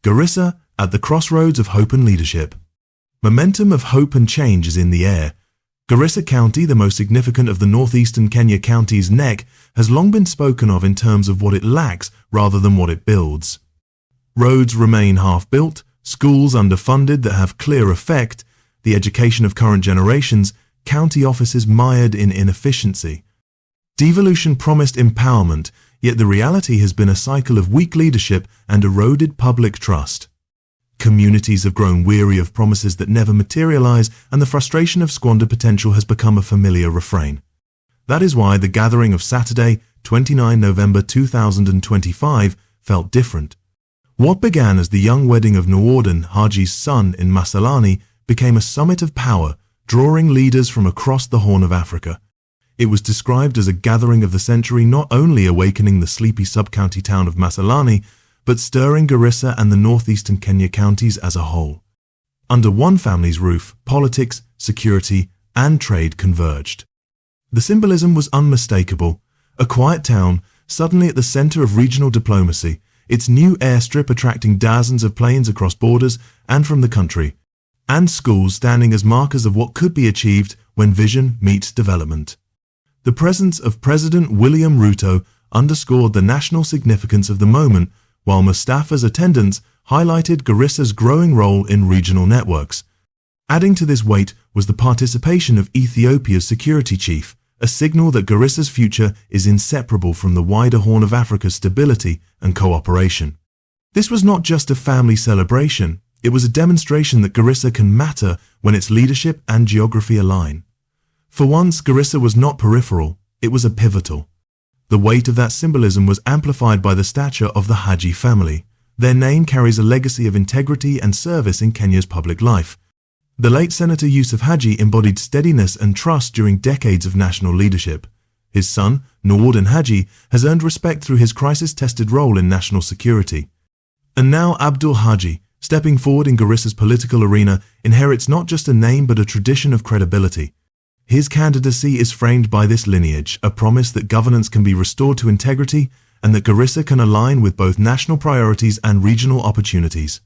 Garissa, at the crossroads of hope and leadership. Momentum of hope and change is in the air. Garissa County, the most significant of the northeastern Kenya counties, NEC, has long been spoken of in terms of what it lacks rather than what it builds. Roads remain half-built, schools underfunded that have clear effect, the education of current generations, county offices mired in inefficiency. Devolution promised empowerment, yet the reality has been a cycle of weak leadership and eroded public trust. Communities have grown weary of promises that never materialize, and the frustration of squandered potential has become a familiar refrain. That is why the gathering of Saturday, 29 November 2025, felt different. What began as the young wedding of Abdul Haji's son in Masalani became a summit of power, drawing leaders from across the Horn of Africa. It was described as a gathering of the century, not only awakening the sleepy sub-county town of Masalani, but stirring Garissa and the northeastern Kenya counties as a whole. Under one family's roof, politics, security, and trade converged. The symbolism was unmistakable. A quiet town, suddenly at the center of regional diplomacy, its new airstrip attracting dozens of planes across borders and from the country, and schools standing as markers of what could be achieved when vision meets development. The presence of President William Ruto underscored the national significance of the moment, while Mustafa's attendance highlighted Garissa's growing role in regional networks. Adding to this weight was the participation of Ethiopia's security chief, a signal that Garissa's future is inseparable from the wider Horn of Africa's stability and cooperation. This was not just a family celebration, it was a demonstration that Garissa can matter when its leadership and geography align. For once, Garissa was not peripheral, it was a pivotal. The weight of that symbolism was amplified by the stature of the Haji family. Their name carries a legacy of integrity and service in Kenya's public life. The late Senator Yusuf Haji embodied steadiness and trust during decades of national leadership. His son, Abdul Haji, has earned respect through his crisis-tested role in national security. And now Abdul Haji, stepping forward in Garissa's political arena, inherits not just a name but a tradition of credibility. His candidacy is framed by this lineage, a promise that governance can be restored to integrity and that Garissa can align with both national priorities and regional opportunities.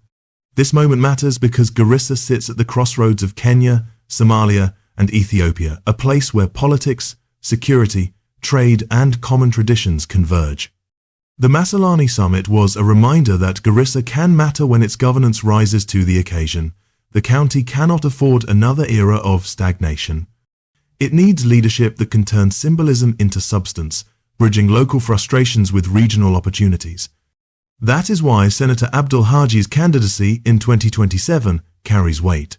This moment matters because Garissa sits at the crossroads of Kenya, Somalia, and Ethiopia, a place where politics, security, trade, and common traditions converge. The Masalani Summit was a reminder that Garissa can matter when its governance rises to the occasion. The county cannot afford another era of stagnation. It needs leadership that can turn symbolism into substance, bridging local frustrations with regional opportunities. That is why Senator Abdul Haji's candidacy in 2027 carries weight.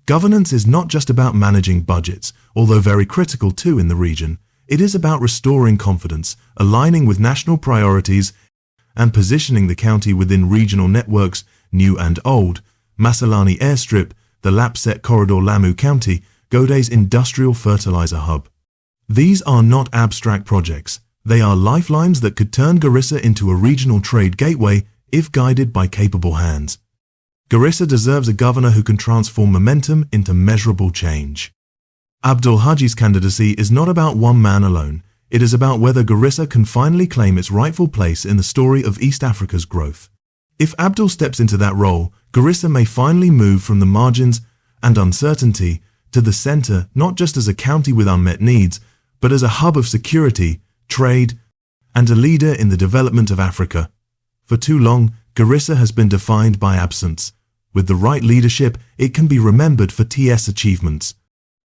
Governance is not just about managing budgets, although very critical too in the region. It is about restoring confidence, aligning with national priorities, and positioning the county within regional networks, new and old. Masalani Airstrip, the Lapset Corridor, Lamu County, Gode's industrial fertilizer hub. These are not abstract projects. They are lifelines that could turn Garissa into a regional trade gateway if guided by capable hands. Garissa deserves a governor who can transform momentum into measurable change. Abdul Haji's candidacy is not about one man alone. It is about whether Garissa can finally claim its rightful place in the story of East Africa's growth. If Abdul steps into that role, Garissa may finally move from the margins and uncertainty to the center, not just as a county with unmet needs, but as a hub of security, trade, and a leader in the development of Africa. For too long, Garissa has been defined by absence. With the right leadership, it can be remembered for its achievements.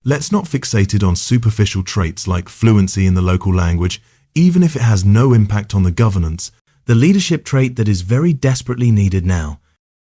Let's not fixate it on superficial traits like fluency in the local language, even if it has no impact on the governance. The leadership trait that is very desperately needed now